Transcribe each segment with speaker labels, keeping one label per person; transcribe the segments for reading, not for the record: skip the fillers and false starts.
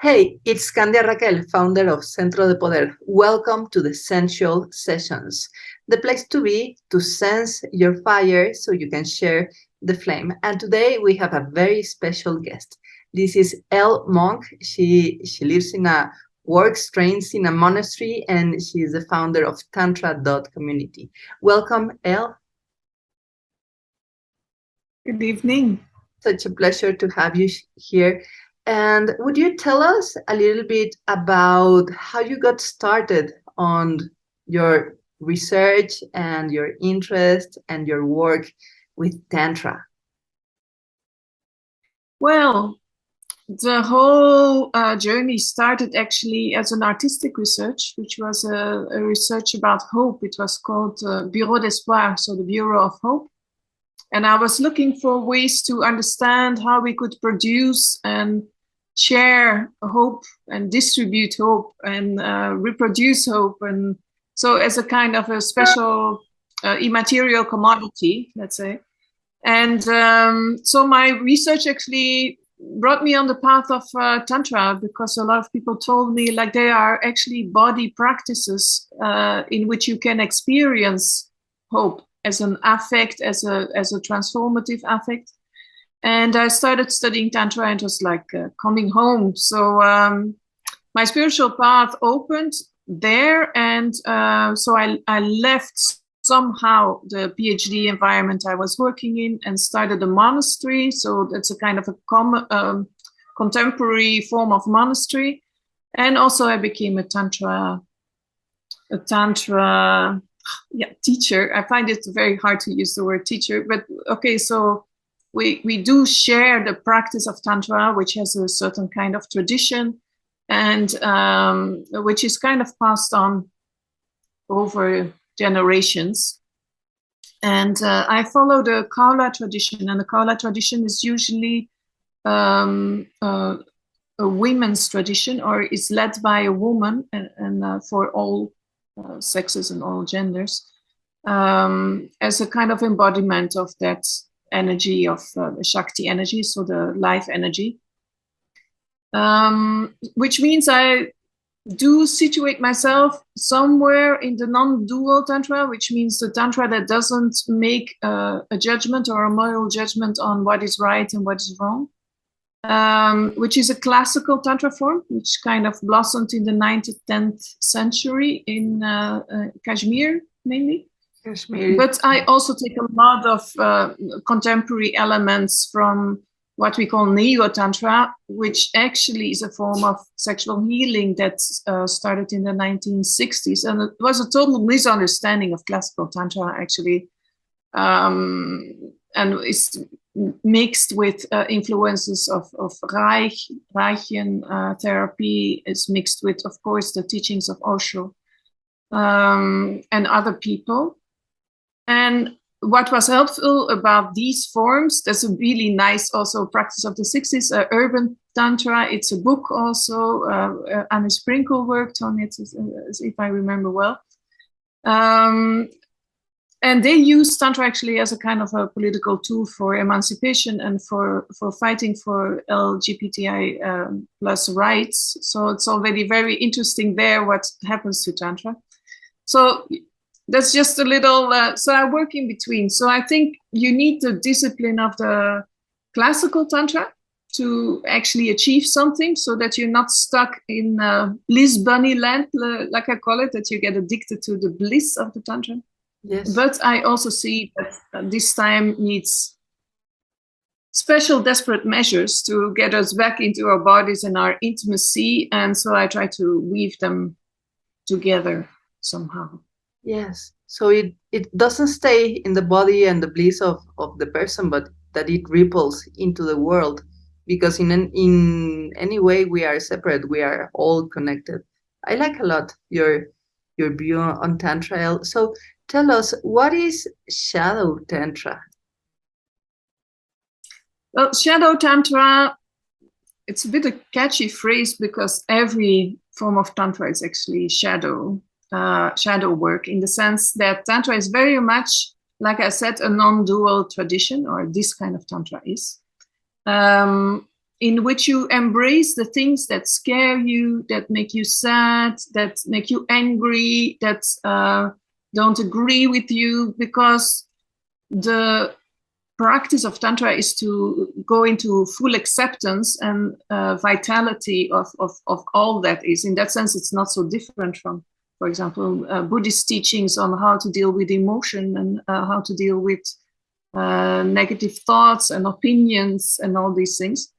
Speaker 1: Hey, it's CANDIA RAQUEL, founder of Centro de Poder. Welcome to the Sensual Sessions, the place to be to sense your fire so you can share the flame. And today we have a very special guest. This is Elle Monk. She lives in a works, trains in a monastery, and she is the founder of Tantra community. Welcome, Elle.
Speaker 2: Good evening.
Speaker 1: Such a pleasure to have you here. And would you tell us a little bit about how you got started on your research and your interest and your work with Tantra?
Speaker 2: Well, the whole journey started actually as an artistic research, which was a research about hope. It was called Bureau d'Espoir, so the Bureau of Hope. And I was looking for ways to understand how we could produce and share hope and distribute hope and reproduce hope. And so as a kind of a special immaterial commodity, let's say. And so my research actually brought me on the path of Tantra, because a lot of people told me like they are actually body practices in which you can experience hope as an affect, as a transformative affect. And I started studying Tantra and it was like coming home. So my spiritual path opened there. And so I left somehow the PhD environment I was working in and started a monastery. So that's a kind of a contemporary form of monastery. And also I became a Tantra teacher. I find it very hard to use the word teacher, but okay, so we do share the practice of Tantra, which has a certain kind of tradition and which is kind of passed on over generations. And I follow the Kaula tradition, and the Kaula tradition is usually a women's tradition, or is led by a woman, and for all sexes and all genders, as a kind of embodiment of that energy of the Shakti energy, so the life energy, which means I do situate myself somewhere in the non-dual Tantra, which means the Tantra that doesn't make a judgment or a moral judgment on what is right and what is wrong, which is a classical Tantra form, which kind of blossomed in the 9th to 10th century in Kashmir, mainly.
Speaker 1: Kashmir.
Speaker 2: But I also take a lot of contemporary elements from what we call Neo Tantra, which actually is a form of sexual healing that started in the 1960s. And it was a total misunderstanding of classical Tantra, actually. And it's mixed with influences of Reichen therapy. It's mixed with, of course, the teachings of Osho and other people. And what was helpful about these forms, there's a really nice also practice of the 60s, Urban Tantra. It's a book also, Anne Sprinkle worked on it, if I remember well. And they use Tantra actually as a kind of a political tool for emancipation and for fighting for LGBTI plus rights. So it's already very interesting there what happens to Tantra. So that's just a little, so I work in between. So I think you need the discipline of the classical Tantra to actually achieve something, so that you're not stuck in bliss bunny land, like I call it, that you get addicted to the bliss of the Tantra.
Speaker 1: Yes.
Speaker 2: But I also see that this time needs special desperate measures to get us back into our bodies and our intimacy. And so I try to weave them together somehow.
Speaker 1: Yes. So it doesn't stay in the body and the bliss of the person, but that it ripples into the world, because in any way we are separate, we are all connected. I like a lot your view on Tantra. So tell us, what is Shadow Tantra?
Speaker 2: Well, Shadow Tantra, it's a bit a catchy phrase, because every form of Tantra is actually shadow work, in the sense that Tantra is very much, like I said, a non-dual tradition, or this kind of Tantra is. in which you embrace the things that scare you, that make you sad, that make you angry, that don't agree with you, because the practice of Tantra is to go into full acceptance and vitality of all that is. In that sense, it's not so different from, for example, Buddhist teachings on how to deal with emotion and how to deal with negative thoughts and opinions and all these things.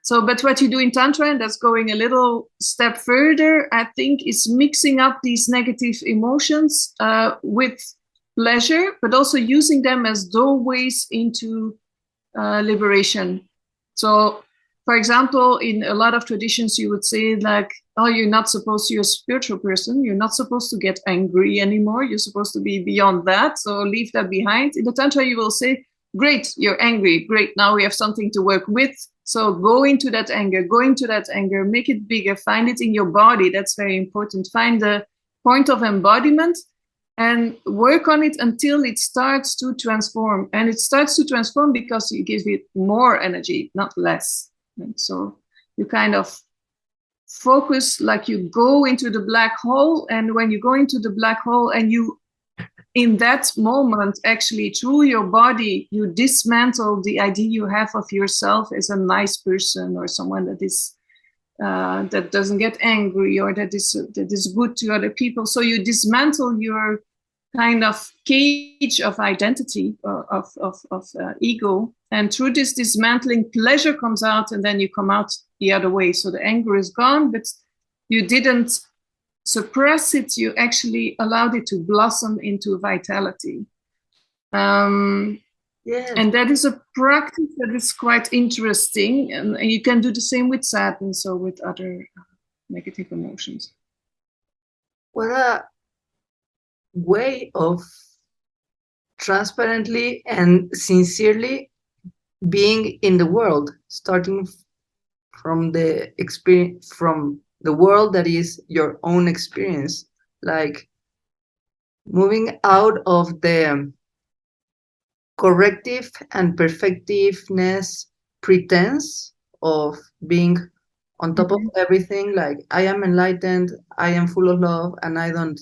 Speaker 2: So, but what you do in Tantra, and that's going a little step further, I think, is mixing up these negative emotions with pleasure, but also using them as doorways into liberation. So, for example, in a lot of traditions, you would say like, oh, you're not supposed to, you're a spiritual person, you're not supposed to get angry anymore, you're supposed to be beyond that, so leave that behind. In the Tantra, you will say, great, you're angry, great, now we have something to work with. So go into that anger, make it bigger, find it in your body. That's very important. Find the point of embodiment and work on it until it starts to transform. And it starts to transform because you give it more energy, not less. And so you kind of focus like you go into the black hole. And when you go into the black hole and you, in that moment, actually, through your body, you dismantle the idea you have of yourself as a nice person or someone that is that doesn't get angry or that is good to other people. So you dismantle your kind of cage of identity of ego, and through this dismantling, pleasure comes out, and then you come out the other way. So the anger is gone, but you didn't suppress it, you actually allowed it to blossom into vitality.
Speaker 1: Yes.
Speaker 2: And that is a practice that is quite interesting. And you can do the same with sadness or with other negative emotions.
Speaker 1: What a way of transparently and sincerely being in the world, starting from the experience, from the world that is your own experience, like moving out of the corrective and perfectiveness pretense of being on top of everything, like I am enlightened, I am full of love, and I don't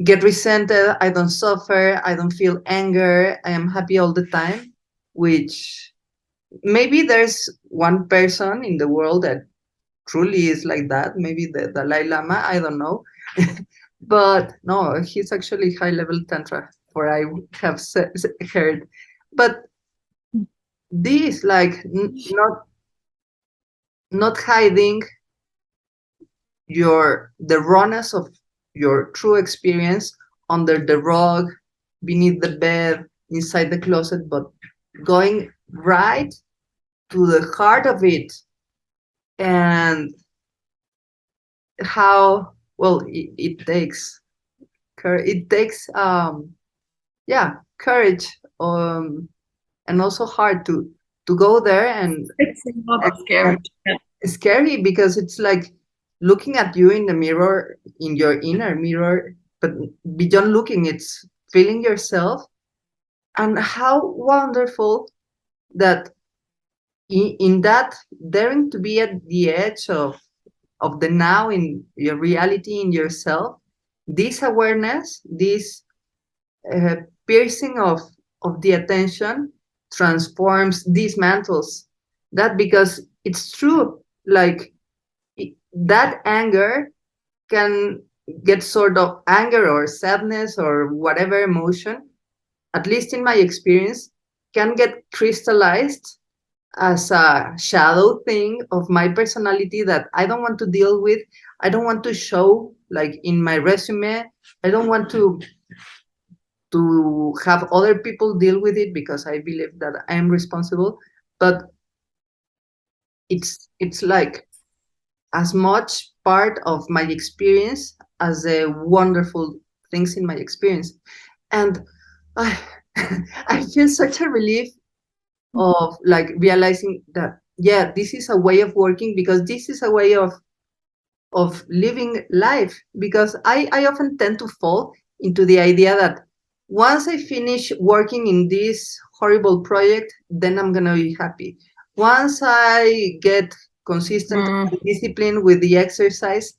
Speaker 1: get resented, I don't suffer, I don't feel anger, I am happy all the time, which maybe there's one person in the world that truly is like that, maybe the Dalai Lama, I don't know. But no, he's actually high level Tantra, for I have heard. But this, like, not hiding the rawness of your true experience under the rug, beneath the bed, inside the closet, but going right to the heart of it. And how well it takes courage, and also hard to go there, and
Speaker 2: it's a lot of scary.
Speaker 1: It's scary because it's like looking at you in the mirror, in your inner mirror, but beyond looking, it's feeling yourself. And how wonderful that in that daring to be at the edge of the now, in your reality, in yourself, this awareness, this piercing of the attention transforms, dismantles that, because it's true, like that anger can get sort of anger or sadness or whatever emotion, at least in my experience, can get crystallized as a shadow thing of my personality that I don't want to deal with. I don't want to show like in my resume. I don't want to have other people deal with it because I believe that I am responsible. But it's like as much part of my experience as the wonderful things in my experience. And I feel such a relief of like realizing that, yeah, this is a way of working, because this is a way of living life, because I often tend to fall into the idea that once I finish working in this horrible project, then I'm gonna be happy. once I get consistent and disciplined with the exercise,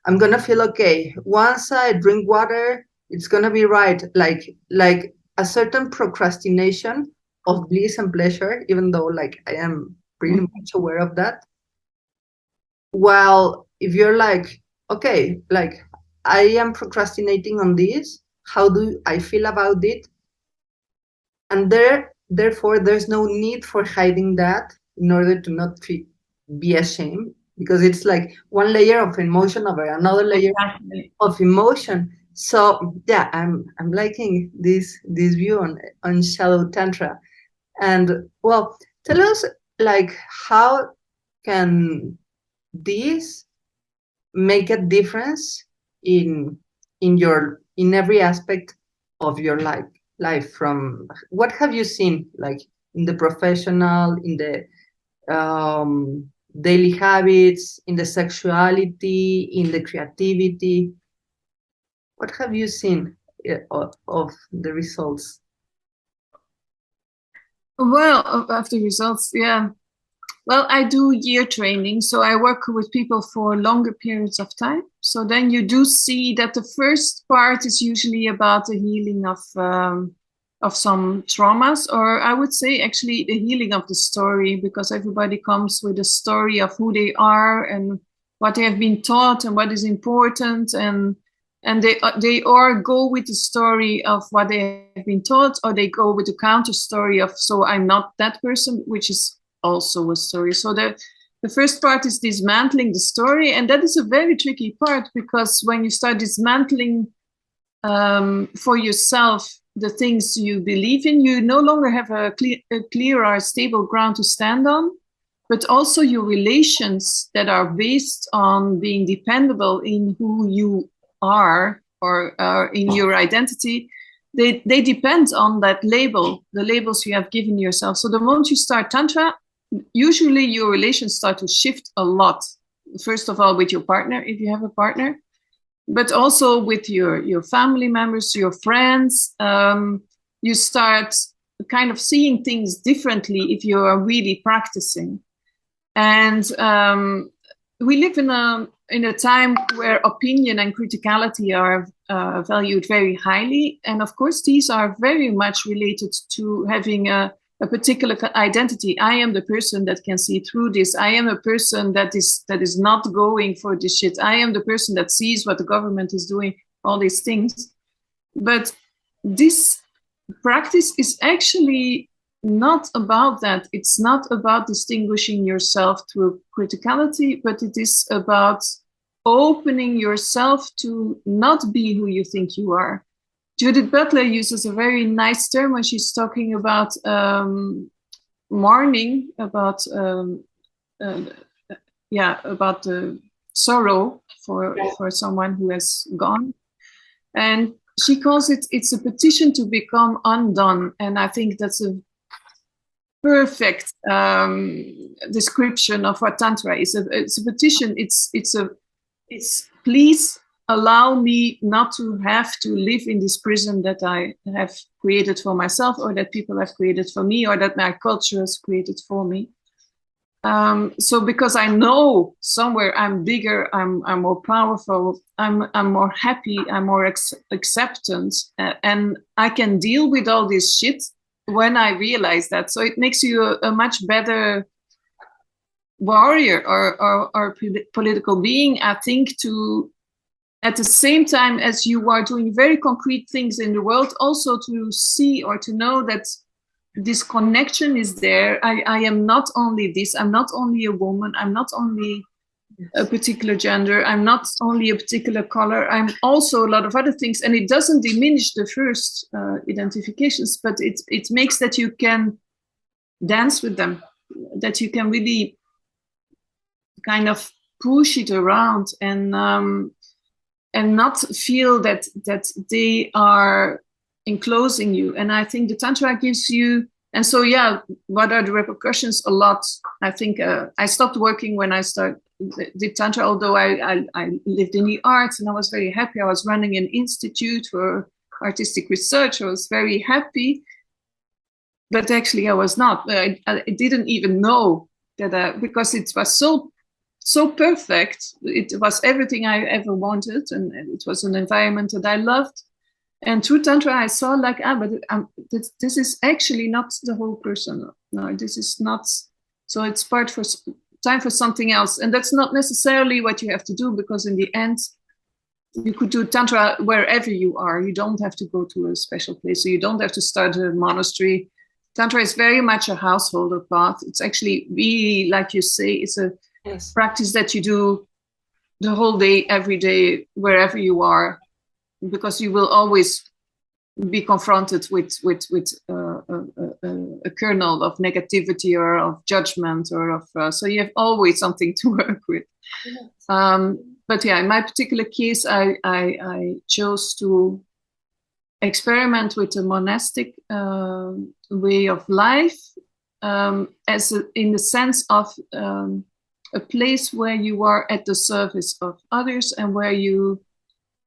Speaker 1: I'm gonna feel okay. Once I drink water, it's gonna be right. Like a certain procrastination of bliss and pleasure, even though like I am pretty much aware of that. While if you're like, okay, like I am procrastinating on this, how do I feel about it? And therefore there's no need for hiding that in order to not be ashamed, because it's like one layer of emotion over another layer of emotion. So yeah, I'm liking this view on Shadow Tantra. And well, tell us, like, how can this make a difference in in every aspect of your life? From what have you seen, like in the professional, in the daily habits, in the sexuality, in the creativity? What have you seen of the results?
Speaker 2: Well, of the results, yeah. Well, I do year training, so I work with people for longer periods of time. So then you do see that the first part is usually about the healing of some traumas, or I would say actually the healing of the story, because everybody comes with a story of who they are and what they have been taught and what is important, and they or go with the story of what they have been taught, or they go with the counter story of, so I'm not that person, which is also a story. So the first part is dismantling the story, and that is a very tricky part, because when you start dismantling for yourself the things you believe in, you no longer have a clear or stable ground to stand on, but also your relations that are based on being dependable in who you are, or in your identity, they depend on that label, the labels you have given yourself. So the moment you start Tantra, usually your relations start to shift a lot. First of all, with your partner, if you have a partner, but also with your family members, your friends. You start kind of seeing things differently if you are really practicing. And we live in a time where opinion and criticality are valued very highly. And of course, these are very much related to having a particular identity. I am the person that can see through this. I am a person that is not going for this shit. I am the person that sees what the government is doing, all these things. But this practice is actually not about that. It's not about distinguishing yourself through criticality, but it is about opening yourself to not be who you think you are. Judith Butler uses a very nice term when she's talking about mourning, about about the sorrow for someone who has gone, and she calls it's a petition to become undone. And I think that's a perfect description of what Tantra is. It's a petition. It's please allow me not to have to live in this prison that I have created for myself, or that people have created for me, or that my culture has created for me. So because I know somewhere I'm bigger, I'm more powerful, I'm more happy, I'm more acceptant, and I can deal with all this shit when I realize that. So it makes you a much better warrior or political being, I think, to, at the same time as you are doing very concrete things in the world, also to see or to know that this connection is there. I am not only this, I'm not only a woman, I'm not only a particular gender, I'm not only a particular color, I'm also a lot of other things. And it doesn't diminish the first identifications, but it makes that you can dance with them, that you can really kind of push it around, and not feel that they are enclosing you. And I think the Tantra gives you, and so yeah, what are the repercussions? A lot. I think I stopped working when I did Tantra, although I lived in the arts and I was very happy. I was running an institute for artistic research. I was very happy. but actually I was not. I didn't even know that because it was so perfect. It was everything I ever wanted, and it was an environment that I loved. And through Tantra, I saw like, but this is actually not the whole person. No, this is not. So it's time for something else. And that's not necessarily what you have to do, because in the end, you could do Tantra wherever you are. You don't have to go to a special place. So you don't have to start a monastery. Tantra is very much a householder path. It's actually really, like you say, it's a practice that you do the whole day, every day, wherever you are, because you will always be confronted with a kernel of negativity or of judgment or of so you have always something to work with. But yeah, in my particular case, I chose to experiment with a monastic way of life, in the sense of a place where you are at the service of others and where you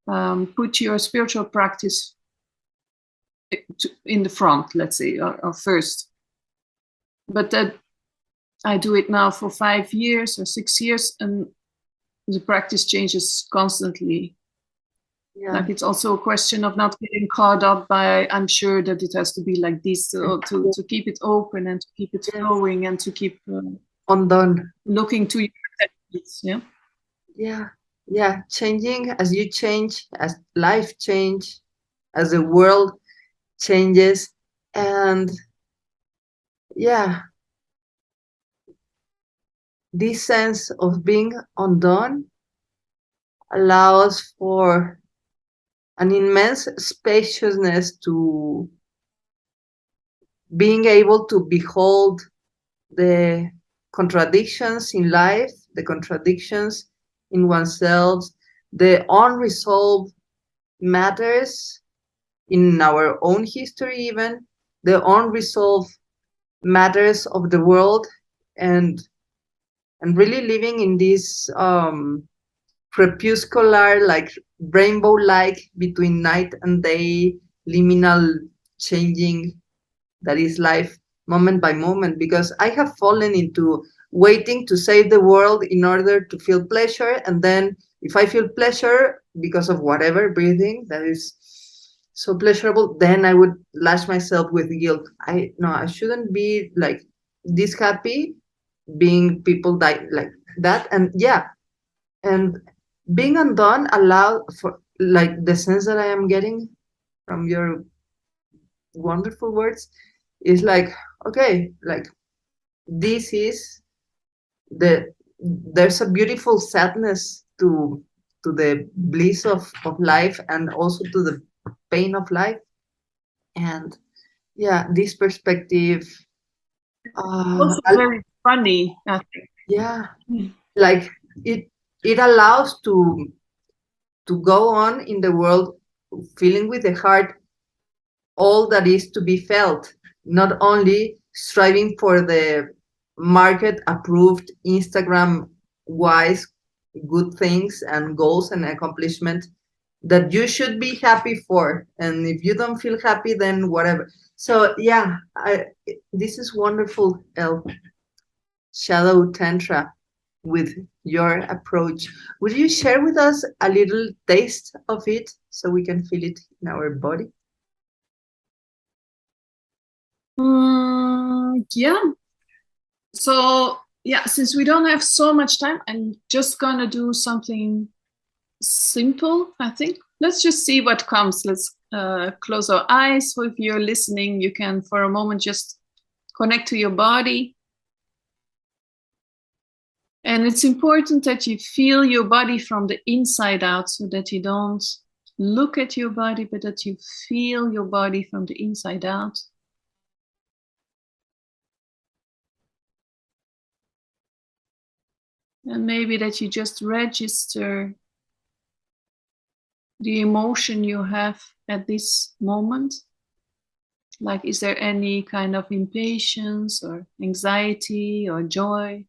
Speaker 2: put your spiritual practice in the front, let's say, or first. But that I do it now for 5 years or 6 years, and the practice changes constantly. Yeah. Like it's also a question of not getting caught up by, I'm sure that it has to be like this to keep it open and to keep it flowing and to keep
Speaker 1: undone,
Speaker 2: looking to your techniques.
Speaker 1: Yeah, changing as you change, as life change, as the world changes. And yeah, this sense of being undone allows for an immense spaciousness to being able to behold the contradictions in life, the contradictions in oneself, the unresolved matters in our own history, even the unresolved matters of the world, and really living in this crepuscular, like rainbow-like between night and day, liminal changing that is life moment by moment. Because I have fallen into waiting to save the world in order to feel pleasure, and then if I feel pleasure because of whatever, breathing, that is so pleasurable, then I would lash myself with guilt. I shouldn't be like this happy being people die like that. And yeah, and being undone allowed for, like, the sense that I am getting from your wonderful words is like, okay, like this is there's a beautiful sadness to the bliss of life, and also to the pain of life. And yeah, this perspective
Speaker 2: also very funny, I think.
Speaker 1: Yeah, like it allows to go on in the world feeling with the heart all that is to be felt, not only striving for the market approved, Instagram wise good things and goals and accomplishment that you should be happy for. And if you don't feel happy, then whatever. So yeah, this is wonderful, Elle. Shadow Tantra with your approach. Would you share with us a little taste of it so we can feel it in our body?
Speaker 2: Yeah. So yeah, since we don't have so much time, I'm just gonna do something simple, I think. Let's just see what comes. Let's close our eyes. So if you're listening, you can for a moment just connect to your body. And it's important that you feel your body from the inside out, so that you don't look at your body, but that you feel your body from the inside out. And maybe that you just register the emotion you have at this moment. Like, is there any kind of impatience or anxiety or joy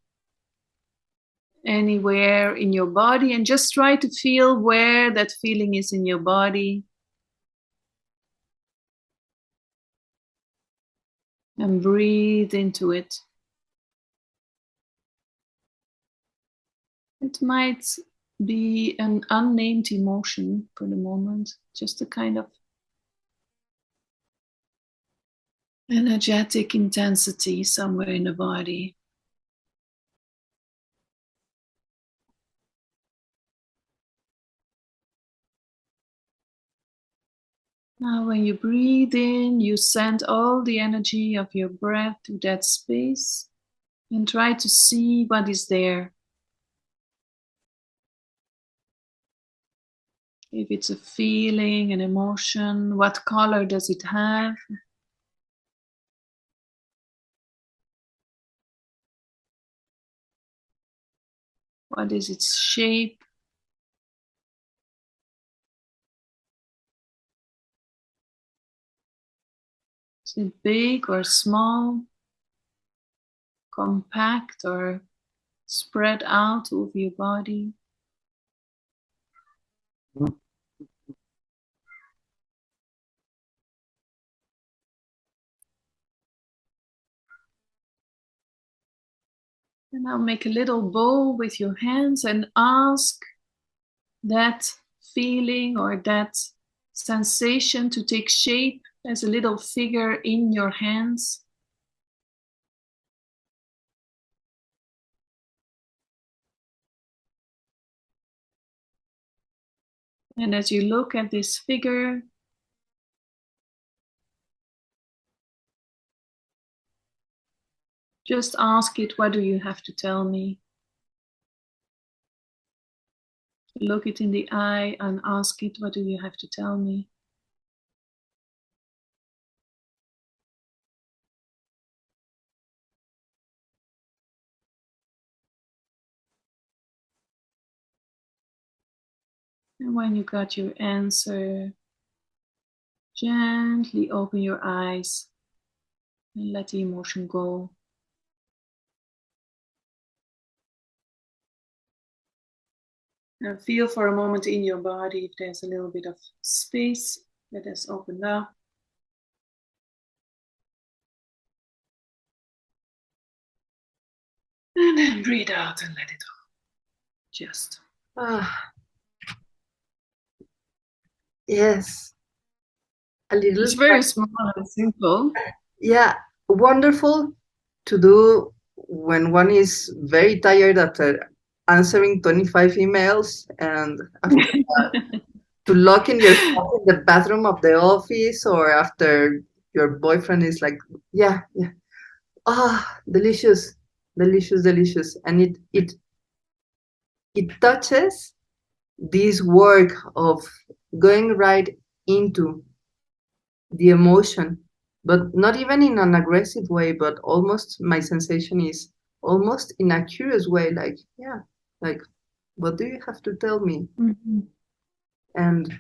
Speaker 2: anywhere in your body? And just try to feel where that feeling is in your body. And breathe into it. It might be an unnamed emotion for the moment, just a kind of energetic intensity somewhere in the body. Now, when you breathe in, you send all the energy of your breath to that space and try to see what is there. If it's a feeling, an emotion, what color does it have? What is its shape? Is it big or small? Compact or spread out over your body? And now make a little bow with your hands and ask that feeling or that sensation to take shape as a little figure in your hands. And as you look at this figure, just ask it, what do you have to tell me? Look it in the eye and ask it, what do you have to tell me? And when you got your answer, gently open your eyes and let the emotion go. And feel for a moment in your body if there's a little bit of space that has opened up. And then breathe out and let it go. Just.
Speaker 1: Yes. A little.
Speaker 2: It's very small and simple.
Speaker 1: Yeah, wonderful to do when one is very tired after answering 25 emails and after to lock in yourself in the bathroom of the office, or after your boyfriend is like, yeah, delicious, delicious, delicious. And it touches this work of going right into the emotion, but not even in an aggressive way, but almost, my sensation is almost in a curious way, like, yeah, like, what do you have to tell me?
Speaker 2: Mm-hmm.
Speaker 1: And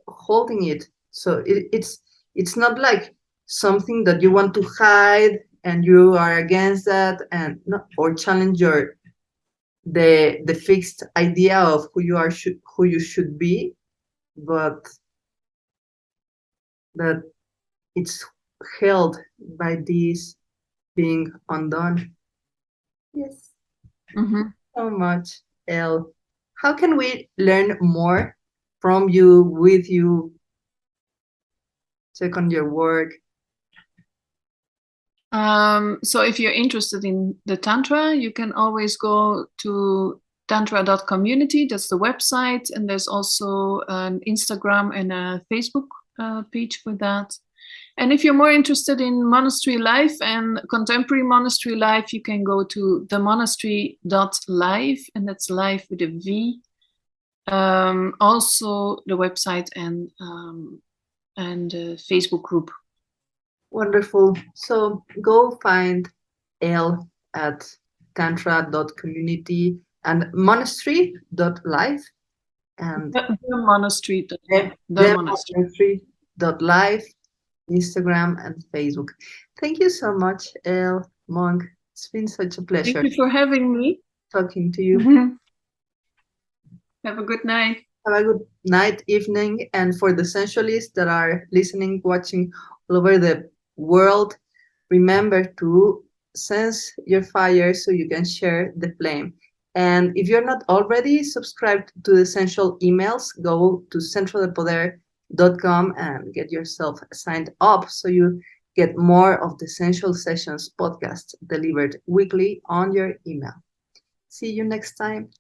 Speaker 1: holding it. So it's not like something that you want to hide and you are against that, and not, or challenge your the fixed idea of who you are, who you should be, but that it's held by this being undone. Yes.
Speaker 2: Mm-hmm.
Speaker 1: So much, Elle. How can we learn more from you, with you, check on your work?
Speaker 2: So if you're interested in the Tantra, you can always go to tantra.community. That's the website. And there's also an Instagram and a Facebook page for that. And if you're more interested in monastery life and contemporary monastery life, you can go to themonastery.live, and that's live with a V. Also the website and Facebook group.
Speaker 1: Wonderful. So go find Elle at tantra.community and monastery.life and
Speaker 2: The monastery.
Speaker 1: the monastery.life, Instagram and Facebook. Thank you so much, Elle Monk. It's been such a pleasure.
Speaker 2: Thank you for having me.
Speaker 1: Talking to you.
Speaker 2: Mm-hmm. Have a good night.
Speaker 1: Have a good night, evening, and for the sensualists that are listening, watching all over the world, Remember to sense your fire so you can share the flame. And if you're not already subscribed to the Essential emails, go to centrodepoder.com and get yourself signed up so you get more of the Essential Sessions podcast delivered weekly on your email. See you next time.